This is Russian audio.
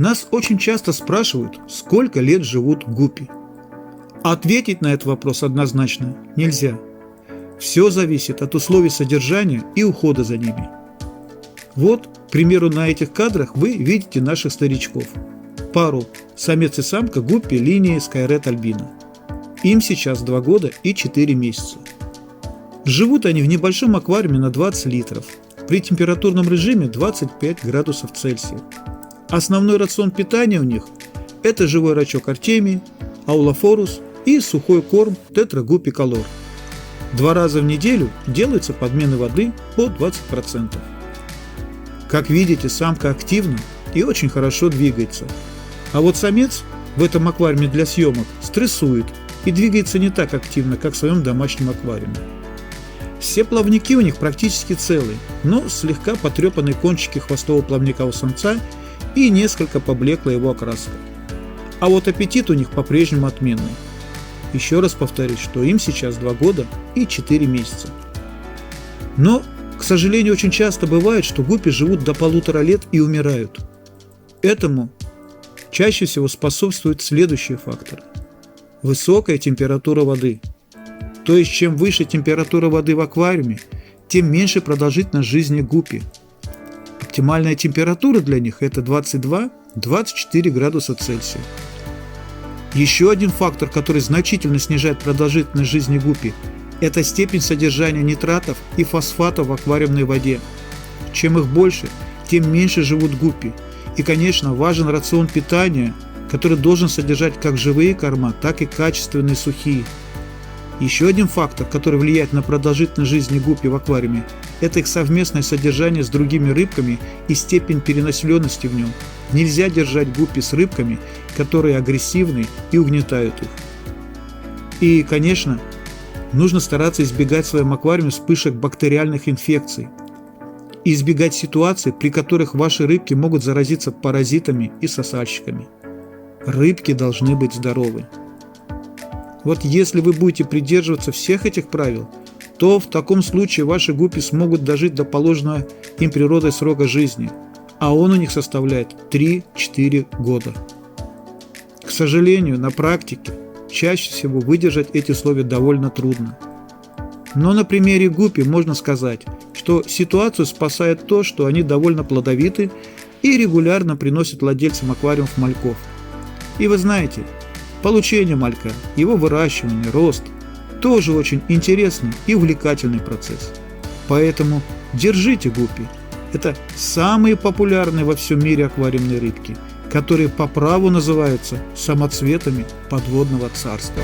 Нас очень часто спрашивают, сколько лет живут гуппи. Ответить на этот вопрос однозначно нельзя. Все зависит от условий содержания и ухода за ними. Вот, к примеру, на этих кадрах вы видите наших старичков. Пару самец и самка гуппи линии Skyred Albino. Им сейчас 2 года и 4 месяца. Живут они в небольшом аквариуме на 20 литров, при температурном режиме 25 градусов Цельсия. Основной рацион питания у них – это живой рачок Артемий, Аулофорус и сухой корм Tetra Guppy Color. 2 раза в неделю делаются подмены воды по 20%. Как видите, самка активна и очень хорошо двигается. А вот самец в этом аквариуме для съемок стрессует и двигается не так активно, как в своем домашнем аквариуме. Все плавники у них практически целые, но слегка потрепанные кончики хвостового плавника у самца и несколько поблекла его окраска. А вот аппетит у них по-прежнему отменный. Еще раз повторюсь, что им сейчас 2 года и 4 месяца. Но, к сожалению, очень часто бывает, что гуппи живут до 1,5 лет и умирают. Этому чаще всего способствуют следующие факторы. Высокая температура воды. То есть, чем выше температура воды в аквариуме, тем меньше продолжительность жизни гуппи. Оптимальная температура для них – это 22-24 градуса Цельсия. Еще один фактор, который значительно снижает продолжительность жизни гуппи – это степень содержания нитратов и фосфатов в аквариумной воде. Чем их больше, тем меньше живут гуппи. И, конечно, важен рацион питания, который должен содержать как живые корма, так и качественные сухие. Еще один фактор, который влияет на продолжительность жизни гуппи в аквариуме, это их совместное содержание с другими рыбками и степень перенаселенности в нем. Нельзя держать гуппи с рыбками, которые агрессивны и угнетают их. И, конечно, нужно стараться избегать в своем аквариуме вспышек бактериальных инфекций и избегать ситуаций, при которых ваши рыбки могут заразиться паразитами и сосальщиками. Рыбки должны быть здоровы. Вот если вы будете придерживаться всех этих правил, то в таком случае ваши гуппи смогут дожить до положенного им природой срока жизни, а он у них составляет 3-4 года. К сожалению, на практике чаще всего выдержать эти условия довольно трудно. Но на примере гуппи можно сказать, что ситуацию спасает то, что они довольно плодовиты и регулярно приносят владельцам аквариумов мальков. И вы знаете, получение малька, его выращивание, рост – тоже очень интересный и увлекательный процесс. Поэтому держите гуппи. Это самые популярные во всем мире аквариумные рыбки, которые по праву называются самоцветами подводного царства.